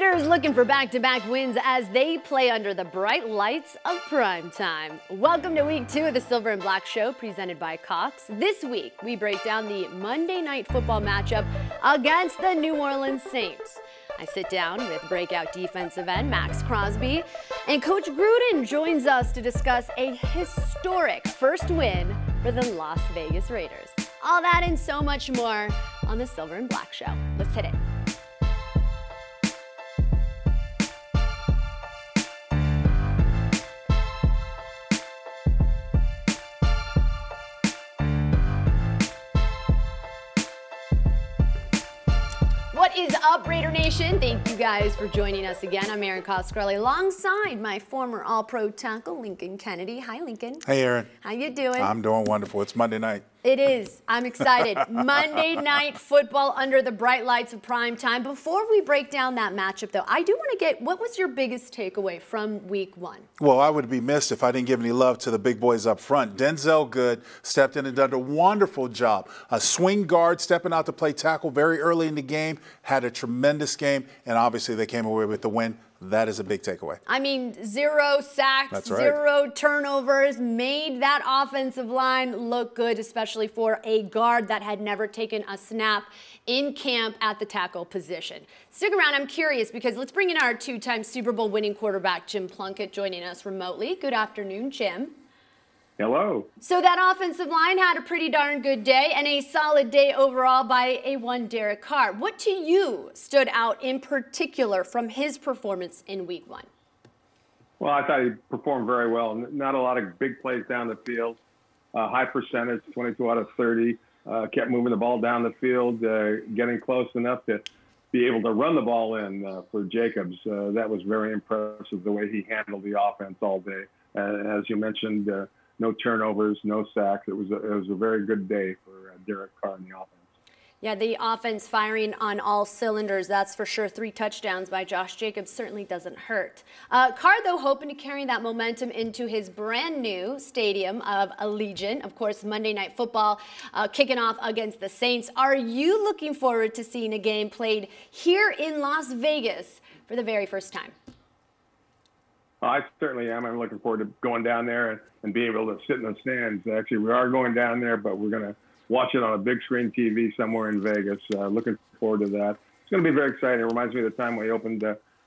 Raiders looking for back-to-back wins as they play under the bright lights of prime time. Welcome to week 2 of the Silver and Black Show presented by Cox. This week, we break down the Monday Night Football matchup against the New Orleans Saints. I sit down with breakout defensive end Maxx Crosby, and Coach Gruden joins us to discuss a historic first win for the Las Vegas Raiders. All that and so much more on the Silver and Black Show. Let's hit it. What is up, Raider Nation? Thank you guys for joining us again. I'm Erin Coscarelli alongside my former All-Pro tackle, Lincoln Kennedy. Hi, Lincoln. Hey, Erin. How you doing? I'm doing wonderful. It's Monday night. It is. I'm excited. Monday Night Football under the bright lights of prime time. Before we break down that matchup, though, I do want to get, what was your biggest takeaway from week 1? Well, I would be missed if I didn't give any love to the big boys up front. Denzel Good stepped in and done a wonderful job. A swing guard stepping out to play tackle very early in the game, had a tremendous game, and obviously they came away with the win. That is a big takeaway. I mean, 0 sacks, That's right. 0 turnovers, made that offensive line look good, especially for a guard that had never taken a snap in camp at the tackle position. Stick around, I'm curious, because let's bring in our 2-time Super Bowl winning quarterback, Jim Plunkett, joining us remotely. Good afternoon, Jim. Hello. So that offensive line had a pretty darn good day and a solid day overall by a one Derek Carr. What to you stood out in particular from his performance in week 1? Well, I thought he performed very well. Not a lot of big plays down the field. High percentage, 22 out of 30. Kept moving the ball down the field, getting close enough to be able to run the ball in for Jacobs. That was very impressive, the way he handled the offense all day. As you mentioned, no turnovers, no sacks. It was a very good day for Derek Carr in the offense. Yeah, the offense firing on all cylinders, that's for sure. 3 touchdowns by Josh Jacobs certainly doesn't hurt. Carr, though, hoping to carry that momentum into his brand new stadium of Allegiant. Of course, Monday Night Football kicking off against the Saints. Are you looking forward to seeing a game played here in Las Vegas for the very first time? I certainly am. I'm looking forward to going down there and being able to sit in the stands. Actually, we are going down there, but we're going to watch it on a big screen TV somewhere in Vegas. Looking forward to that. It's going to be very exciting. It reminds me of the time we opened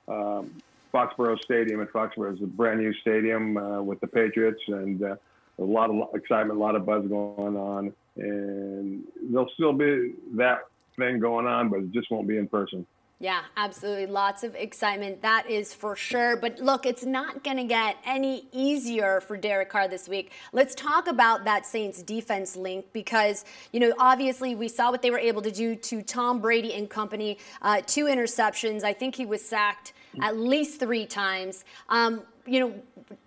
Foxborough Stadium at Foxborough. It's a brand new stadium with the Patriots, and a lot of excitement, a lot of buzz going on. And there'll still be that thing going on, but it just won't be in person. Yeah, absolutely. Lots of excitement. That is for sure. But look, it's not going to get any easier for Derek Carr this week. Let's talk about that Saints defense link because, you know, obviously we saw what they were able to do to Tom Brady and company. 2 interceptions. I think he was sacked at least 3 times. You know,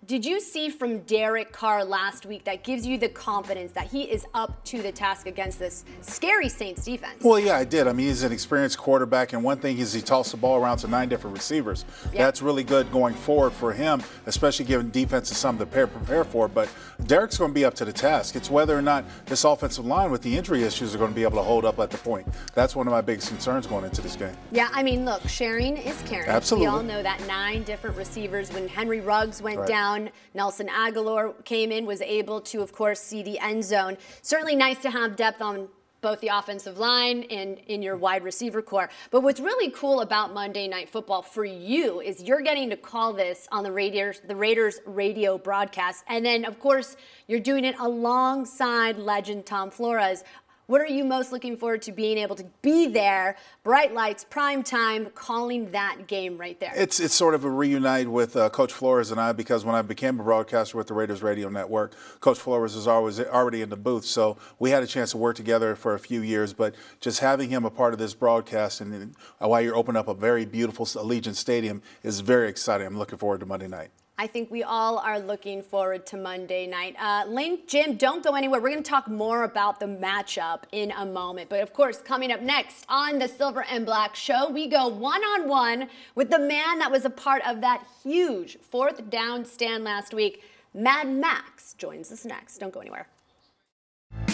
did you see from Derek Carr last week that gives you the confidence that he is up to the task against this scary Saints defense? Well, yeah, I did. I mean, he's an experienced quarterback, and one thing is he tossed the ball around to 9 different receivers. Yep. That's really good going forward for him, especially giving defenses something to prepare for. But Derek's going to be up to the task. It's whether or not this offensive line with the injury issues are going to be able to hold up at the point. That's one of my biggest concerns going into this game. Yeah, I mean, look, sharing is caring. Absolutely. We all know that 9 different receivers. When Henry Ruggs went down, Nelson Aguilar came in, was able to, of course, see the end zone. Certainly nice to have depth on both the offensive line and in your wide receiver core. But what's really cool about Monday Night Football for you is you're getting to call this on the Raiders radio broadcast. And then, of course, you're doing it alongside legend Tom Flores. What are you most looking forward to being able to be there, bright lights, prime time, calling that game right there? It's sort of a reunite with Coach Flores and I, because when I became a broadcaster with the Raiders Radio Network, Coach Flores was already in the booth, so we had a chance to work together for a few years. But just having him a part of this broadcast and while you're opening up a very beautiful Allegiant Stadium is very exciting. I'm looking forward to Monday night. I think we all are looking forward to Monday night. Link, Jim, don't go anywhere. We're going to talk more about the matchup in a moment. But, of course, coming up next on the Silver and Black Show, we go one-on-one with the man that was a part of that huge 4th down stand last week. Mad Max joins us next. Don't go anywhere.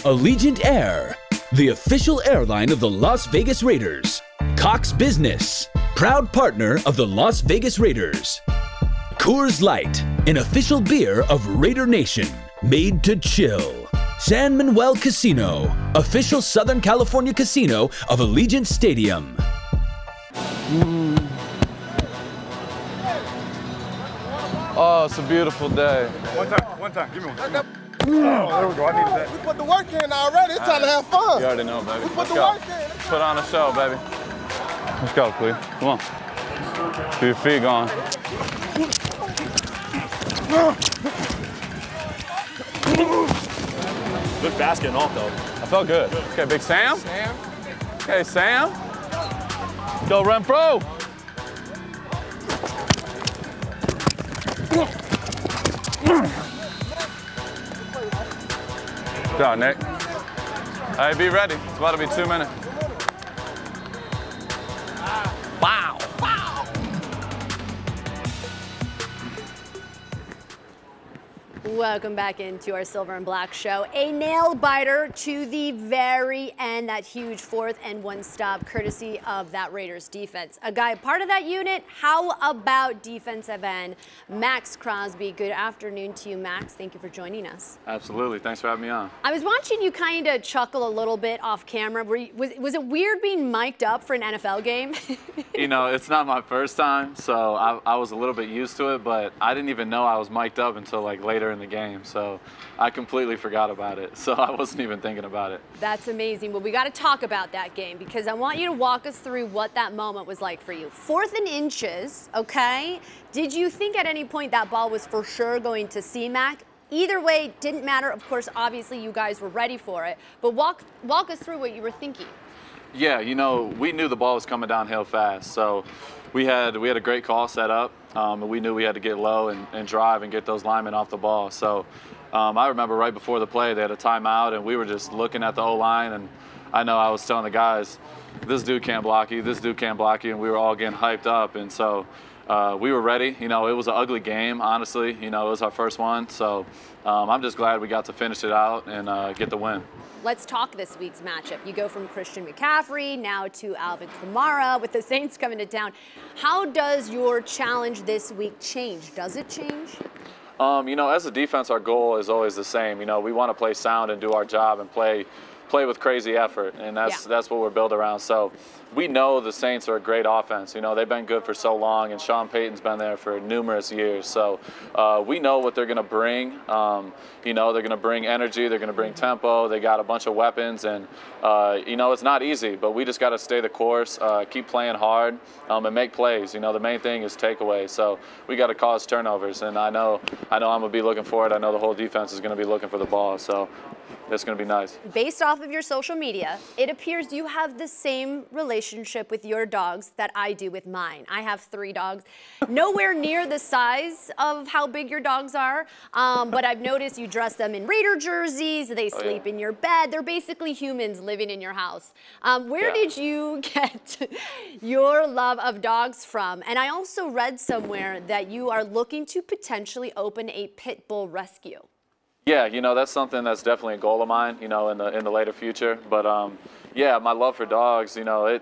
Allegiant Air, the official airline of the Las Vegas Raiders. Cox Business, proud partner of the Las Vegas Raiders. Coors LIGHT, an official beer of Raider Nation, made to chill. San Manuel Casino, official Southern California casino of Allegiant Stadium. Oh, it's a beautiful day. One time, give me one. There we go, I needed that. We put the work in already, it's time to have fun. You already know, baby. We put Let's the go. work in. Put on a show, baby. Let's go, Cleve. Come on. Keep your feet going. Good basket and off, though. I felt good. Okay, Big Sam. Hey, Sam. Go, Renfro. Good job, Nick. Hey, be ready. It's about to be 2 minutes. Wow. Welcome back into our Silver and Black show. A nail biter to the very end, that huge 4th and 1 stop, courtesy of that Raiders defense. A guy part of that unit. How about defensive end Maxx Crosby? Good afternoon to you, Max. Thank you for joining us. Absolutely. Thanks for having me on. I was watching you kind of chuckle a little bit off camera. Was it weird being mic'd up for an NFL game? You know, it's not my first time, so I was a little bit used to it, but I didn't even know I was mic'd up until like later in the game, so I completely forgot about it. So I wasn't even thinking about it. That's amazing. Well, we got to talk about that game because I want you to walk us through what that moment was like for you. 4th and inches, okay? Did you think at any point that ball was for sure going to C-Mac? Either way, didn't matter. Of course, obviously you guys were ready for it, but walk us through what you were thinking. Yeah, you know, we knew the ball was coming downhill fast, so we had a great call set up, and we knew we had to get low and drive and get those linemen off the ball. So I remember right before the play, they had a timeout, and we were just looking at the O-line, and I know I was telling the guys, this dude can't block you, this dude can't block you, and we were all getting hyped up, and so we were ready. You know, it was an ugly game, honestly. You know, it was our first one, so I'm just glad we got to finish it out and get the win. Let's talk this week's matchup. You go from Christian McCaffrey now to Alvin Kamara with the Saints coming to town. How does your challenge this week change? Does it change? You know, as a defense, our goal is always the same. You know, we want to play sound and do our job and play with crazy effort, and that's what we're built around. So we know the Saints are a great offense. You know, they've been good for so long, and Sean Payton's been there for numerous years. So we know what they're going to bring. You know, they're going to bring energy. They're going to bring tempo. They got a bunch of weapons, and you know, it's not easy, but we just got to stay the course, keep playing hard, and make plays. You know, the main thing is takeaways. So we got to cause turnovers, and I know I'm going to be looking for it. I know the whole defense is going to be looking for the ball. So it's going to be nice. Based off of your social media, it appears you have the same relationship with your dogs that I do with mine. I have 3 dogs, nowhere near the size of how big your dogs are, but I've noticed you dress them in Raider jerseys, they sleep in your bed. They're basically humans living in your house. Where did you get your love of dogs from? And I also read somewhere that you are looking to potentially open a pit bull rescue. Yeah, you know, that's something that's definitely a goal of mine, you know, in the later future. But, yeah, my love for dogs, you know,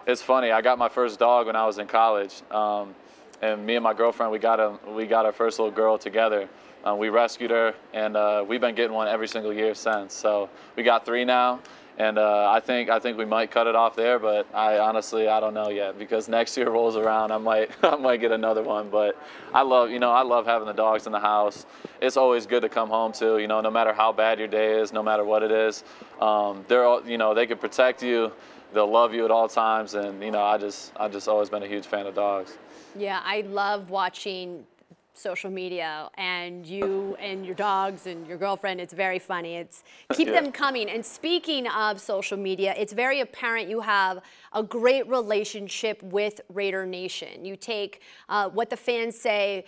it's funny. I got my first dog when I was in college, and me and my girlfriend, we got our first little girl together. We rescued her, and we've been getting one every single year since. So we got 3 now. And I think we might cut it off there, but I don't know yet, because next year rolls around, I might get another one. But I love having the dogs in the house. It's always good to come home to, you know, no matter how bad your day is, no matter what it is. They can protect you, they'll love you at all times, and you know, I just always been a huge fan of dogs. Yeah, I love watching social media and you and your dogs and your girlfriend. It's very funny. It's keep them coming. And speaking of social media, it's very apparent you have a great relationship with Raider Nation. You take what the fans say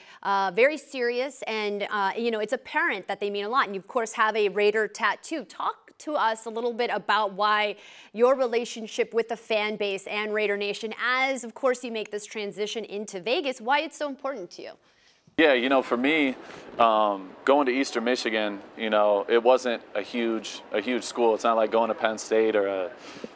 very serious, and you know, it's apparent that they mean a lot. And you of course have a Raider tattoo. Talk to us a little bit about why your relationship with the fan base and Raider Nation, as of course you make this transition into Vegas, why it's so important to you. Yeah, you know, for me, going to Eastern Michigan, you know, it wasn't a huge school. It's not like going to Penn State or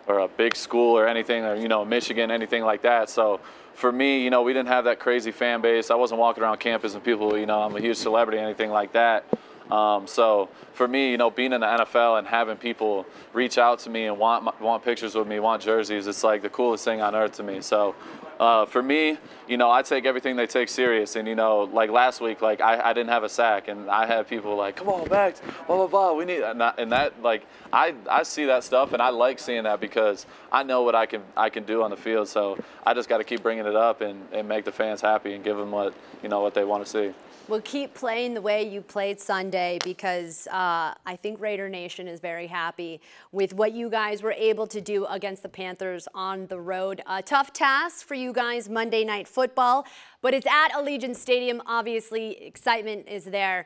a big school or anything, or, you know, Michigan, anything like that. So for me, you know, we didn't have that crazy fan base. I wasn't walking around campus and people, you know, I'm a huge celebrity, anything like that. So for me, you know, being in the NFL and having people reach out to me and want pictures with me, want jerseys, it's like the coolest thing on earth to me. So for me, you know, I take everything they take serious. And, you know, like last week, like I didn't have a sack, and I had people like, come on, Max, blah, blah, blah, we need, and that, like, I see that stuff, and I like seeing that because I know what I can do on the field. So I just got to keep bringing it up and make the fans happy and give them what, you know, what they want to see. Well, keep playing the way you played Sunday, because I think Raider Nation is very happy with what you guys were able to do against the Panthers on the road. A tough task for you guys, Monday Night Football, but it's at Allegiant Stadium. Obviously, excitement is there.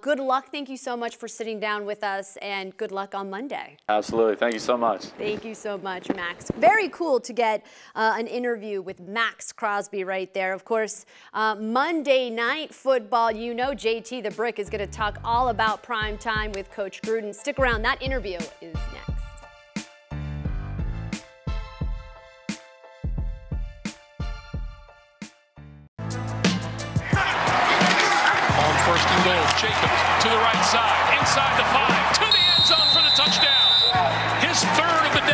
Good luck. Thank you so much for sitting down with us, and good luck on Monday. Absolutely. Thank you so much. Thank you so much, Max. Very cool to get an interview with Maxx Crosby right there. Of course, Monday Night Football, you know JT the Brick is going to talk all about prime time with Coach Gruden. Stick around. That interview is next. On first and goal, Jacobs to the right side, inside the 5, to the end zone for the touchdown. His third of the day.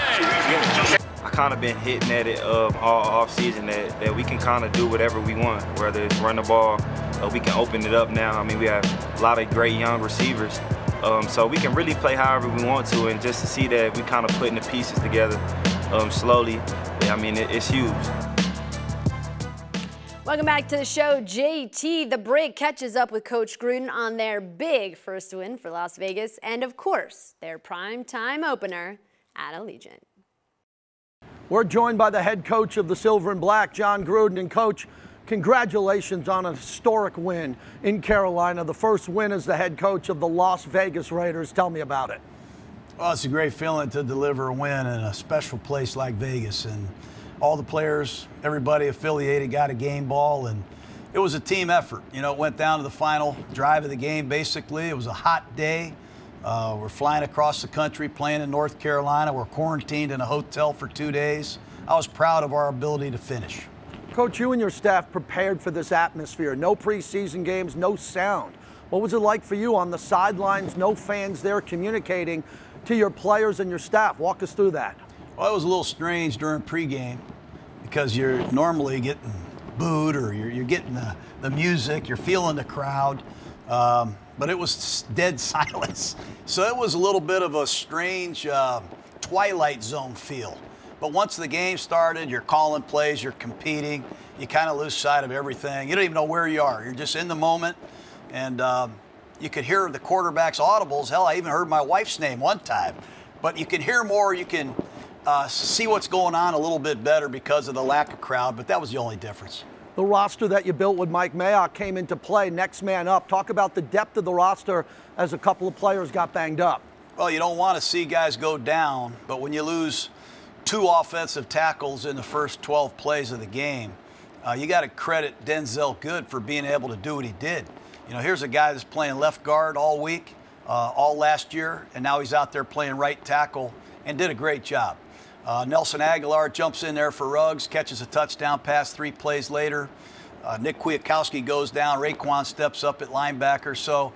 I kind of been hitting at it all off season that we can kind of do whatever we want, whether it's run the ball, we can open it up now. I mean, we have a lot of great young receivers, so we can really play however we want to, and just to see that we kind of putting the pieces together slowly, I mean, it's huge. Welcome back to the show. JT the Brick catches up with Coach Gruden on their big first win for Las Vegas, and of course, their primetime opener at Allegiant. We're joined by the head coach of the Silver and Black, John Gruden. And Coach, congratulations on a historic win in Carolina. The first win as the head coach of the Las Vegas Raiders. Tell me about it. Well, it's a great feeling to deliver a win in a special place like Vegas. And all the players, everybody affiliated got a game ball, and it was a team effort. You know, it went down to the final drive of the game, basically. It was a hot day. We're flying across the country, playing in North Carolina. We're quarantined in a hotel for 2 days. I was proud of our ability to finish. Coach, you and your staff prepared for this atmosphere. No preseason games, no sound. What was it like for you on the sidelines, no fans there communicating to your players and your staff? Walk us through that. Well, it was a little strange during pregame because you're normally getting booed, or you're getting the music, you're feeling the crowd. But it was dead silence. So it was a little bit of a strange Twilight Zone feel. But once the game started, you're calling plays, you're competing, you kind of lose sight of everything. You don't even know where you are. You're just in the moment. And you could hear the quarterback's audibles. Hell, I even heard my wife's name one time. But you can hear more, you can see what's going on a little bit better because of the lack of crowd. But that was the only difference. The roster that you built with Mike Mayock came into play, next man up. Talk about the depth of the roster as a couple of players got banged up. Well, you don't want to see guys go down, but when you lose 2 offensive tackles in the first 12 plays of the game, you got to credit Denzel Good for being able to do what he did. You know, here's a guy that's playing left guard all week, all last year, and now he's out there playing right tackle and did a great job. Nelson Aguilar jumps in there for Ruggs, catches a touchdown pass 3 plays later. Nick Kwiatkowski goes down. Raekwon steps up at linebacker. So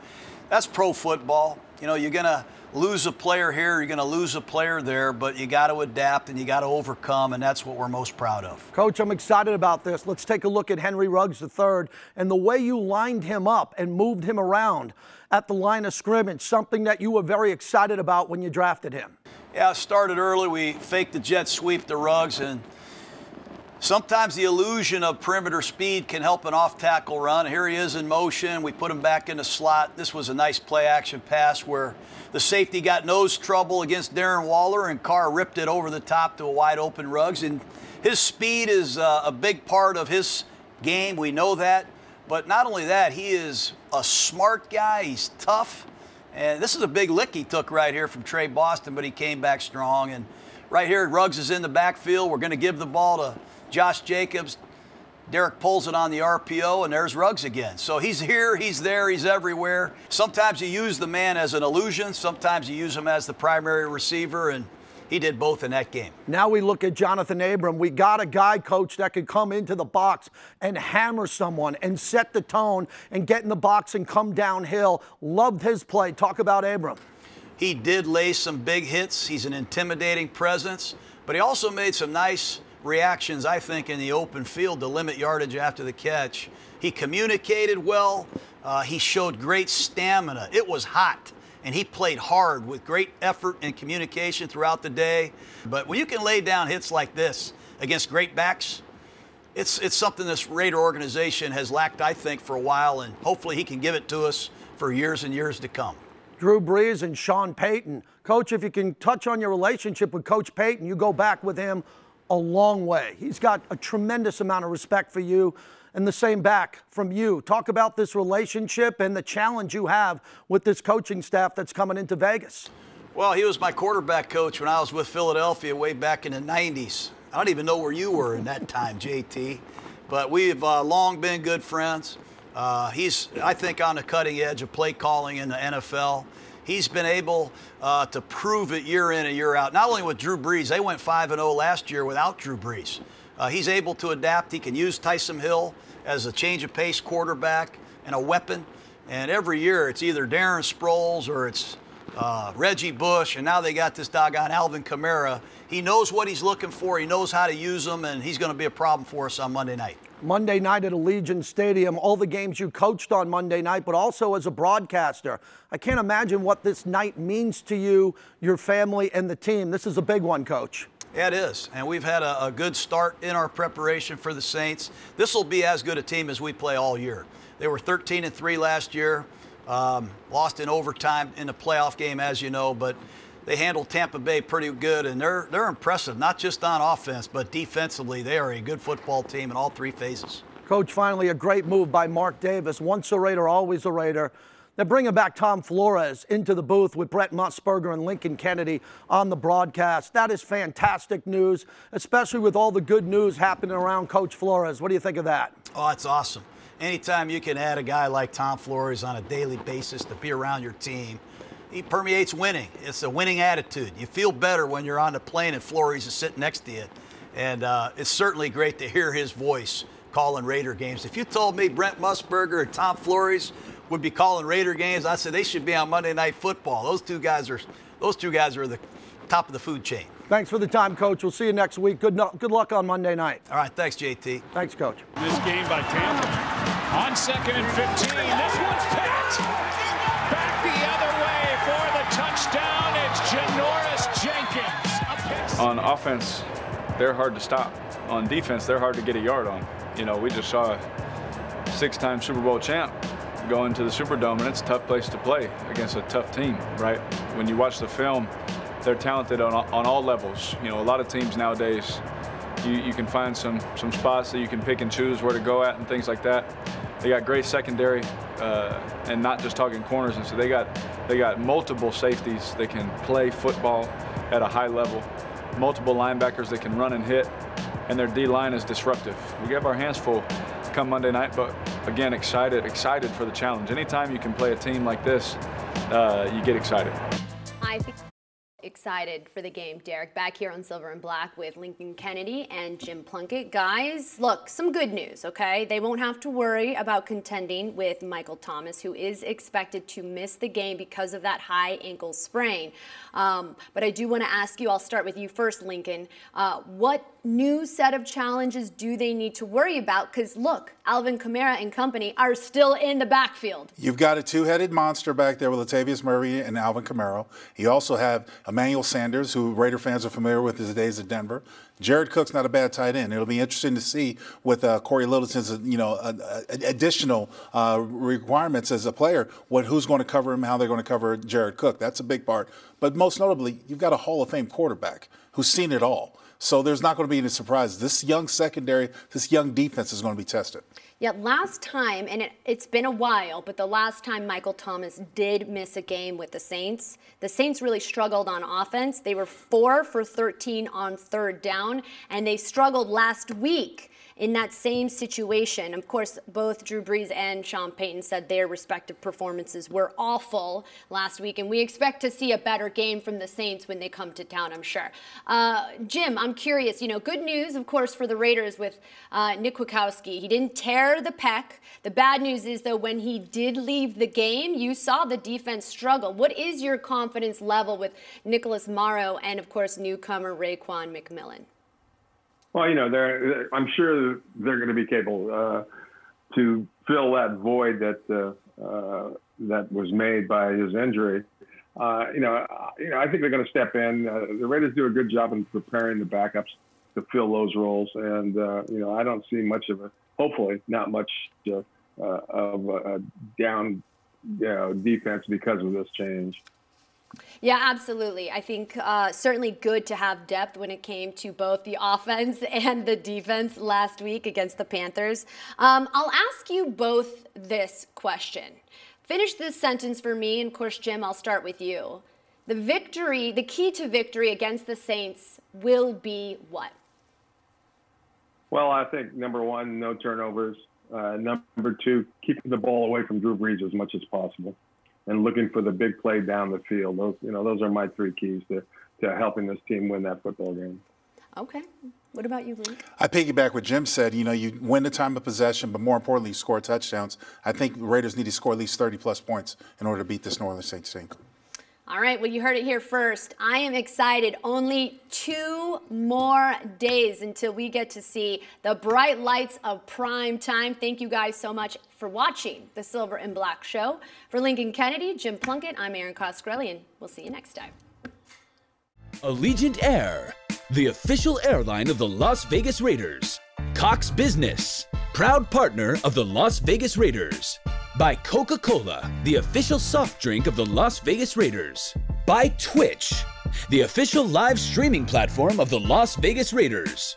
that's pro football. You know, you're going to lose a player here, you're going to lose a player there, but you got to adapt and you got to overcome, and that's what we're most proud of. Coach, I'm excited about this. Let's take a look at Henry Ruggs III and the way you lined him up and moved him around at the line of scrimmage, something that you were very excited about when you drafted him. Yeah, it started early. We faked the jet sweep to Ruggs, and sometimes the illusion of perimeter speed can help an off-tackle run. Here he is in motion. We put him back in the slot. This was a nice play-action pass where the safety got nose trouble against Darren Waller, and Carr ripped it over the top to a wide-open Ruggs. And his speed is a big part of his game. We know that. But not only that, he is a smart guy. He's tough. And this is a big lick he took right here from Trey Boston, but he came back strong. And right here, Ruggs is in the backfield. We're going to give the ball to Josh Jacobs. Derek pulls it on the RPO, and there's Ruggs again. So he's here, he's there, he's everywhere. Sometimes you use the man as an illusion. Sometimes you use him as the primary receiver. And he did both in that game. Now we look at Jonathan Abram. We got a guy, Coach, that could come into the box and hammer someone and set the tone and get in the box and come downhill. Loved his play. Talk about Abram. He did lay some big hits. He's an intimidating presence, but he also made some nice reactions, I think, in the open field to limit yardage after the catch. He communicated well. He showed great stamina. It was hot, and he played hard with great effort and communication throughout the day. But when you can lay down hits like this against great backs, it's something this Raider organization has lacked, I think, for a while, and hopefully he can give it to us for years and years to come. Drew Brees and Sean Payton. Coach, if you can touch on your relationship with Coach Payton, you go back with him a long way. He's got a tremendous amount of respect for you, and the same back from you. Talk about this relationship and the challenge you have with this coaching staff that's coming into Vegas. Well, he was my quarterback coach when I was with Philadelphia way back in the 90s. I don't even know where you were in that time, JT, but we've long been good friends. He's, I think, on the cutting edge of play calling in the NFL. He's been able to prove it year in and year out. Not only with Drew Brees, they went 5-0 last year without Drew Brees. He's able to adapt. He can use Taysom Hill as a change of pace quarterback and a weapon. And every year it's either Darren Sproles or it's Reggie Bush, and now they got this doggone Alvin Kamara. He knows what he's looking for. He knows how to use them, and he's going to be a problem for us on Monday night. Monday night at Allegiant Stadium, all the games you coached on Monday night, but also as a broadcaster. I can't imagine what this night means to you, your family, and the team. This is a big one, Coach. Yeah, it is, and we've had a good start in our preparation for the Saints. This will be as good a team as we play all year. They were 13-3 last year, lost in overtime in the playoff game, as you know, but they handled Tampa Bay pretty good, and they're impressive, not just on offense, but defensively. They are a good football team in all three phases. Coach, finally a great move by Mark Davis. Once a Raider, always a Raider. They're bringing back Tom Flores into the booth with Brett Musburger and Lincoln Kennedy on the broadcast. That is fantastic news, especially with all the good news happening around Coach Flores. What do you think of that? Oh, it's awesome. Anytime you can add a guy like Tom Flores on a daily basis to be around your team, he permeates winning. It's a winning attitude. You feel better when you're on the plane and Flores is sitting next to you. And it's certainly great to hear his voice calling Raider games. If you told me Brent Musburger and Tom Flores would be calling Raider games, I'd say they should be on Monday Night Football. Those two guys are the top of the food chain. Thanks for the time, Coach. We'll see you next week. Good luck on Monday night. All right, thanks, JT. Thanks, Coach. This game by Tampa. On 2nd and 15, this one's packed. Back the other way for the touchdown. It's Janoris Jenkins. On offense, they're hard to stop. On defense, they're hard to get a yard on. You know, we just saw a 6-time Super Bowl champ go into the Superdome, and it's a tough place to play against a tough team, right? When you watch the film, they're talented on all levels. You know, a lot of teams nowadays, you can find some spots that you can pick and choose where to go at and things like that. They got great secondary, and not just talking corners, and so they got multiple safeties that can play football at a high level, multiple linebackers that can run and hit, and their D-line is disruptive. We have our hands full come Monday night, but again, excited for the challenge. Anytime you can play a team like this, you get excited. I think excited for the game, Derek. Back here on Silver and Black with Lincoln Kennedy and Jim Plunkett. Guys, look, some good news, okay? They won't have to worry about contending with Michael Thomas, who is expected to miss the game because of that high ankle sprain. But I do want to ask you, I'll start with you first, Lincoln. What new set of challenges do they need to worry about? Because look, Alvin Kamara and company are still in the backfield. You've got a two-headed monster back there with Latavius Murray and Alvin Kamara. You also have Emmanuel Sanders, who Raider fans are familiar with his days at Denver. Jared Cook's not a bad tight end. It'll be interesting to see with Corey Littleton's, additional requirements as a player, who's going to cover him, how they're going to cover Jared Cook. That's a big part. But most notably, you've got a Hall of Fame quarterback who's seen it all. So there's not going to be any surprise. This young secondary, this young defense is going to be tested. Yeah, last time, and it's been a while, but the last time Michael Thomas did miss a game with the Saints really struggled on offense. They were 4 for 13 on 3rd down, and they struggled last week. in that same situation. Of course, both Drew Brees and Sean Payton said their respective performances were awful last week, and we expect to see a better game from the Saints when they come to town, I'm sure. Jim, I'm curious, good news, of course, for the Raiders with Nick Kwiatkowski. He didn't tear the pec. The bad news is, though, when he did leave the game, you saw the defense struggle. What is your confidence level with Nicholas Morrow and, of course, newcomer Raekwon McMillan? Well, I'm sure they're going to be capable to fill that void that was made by his injury. I think they're going to step in. The Raiders do a good job in preparing the backups to fill those roles, and I don't see much of hopefully not much of a down defense because of this change. Yeah, absolutely. I think certainly good to have depth when it came to both the offense and the defense last week against the Panthers. I'll ask you both this question. Finish this sentence for me, and of course, Jim, I'll start with you. The key to victory against the Saints will be what? Well, I think number one, no turnovers. Number two, keeping the ball away from Drew Brees as much as possible, and looking for the big play down the field. Those are my three keys to helping this team win that football game. Okay. What about you, Luke? I piggyback what Jim said. You win the time of possession, but more importantly, you score touchdowns. I think the Raiders need to score at least 30-plus points in order to beat this New Orleans Saints team. All right, well, you heard it here first. I am excited. Only 2 more days until we get to see the bright lights of prime time. Thank you guys so much for watching the Silver and Black Show. For Lincoln Kennedy, Jim Plunkett, I'm Erin Coscarelli, and we'll see you next time. Allegiant Air, the official airline of the Las Vegas Raiders. Cox Business, proud partner of the Las Vegas Raiders. By Coca-Cola, the official soft drink of the Las Vegas Raiders. By Twitch, the official live streaming platform of the Las Vegas Raiders.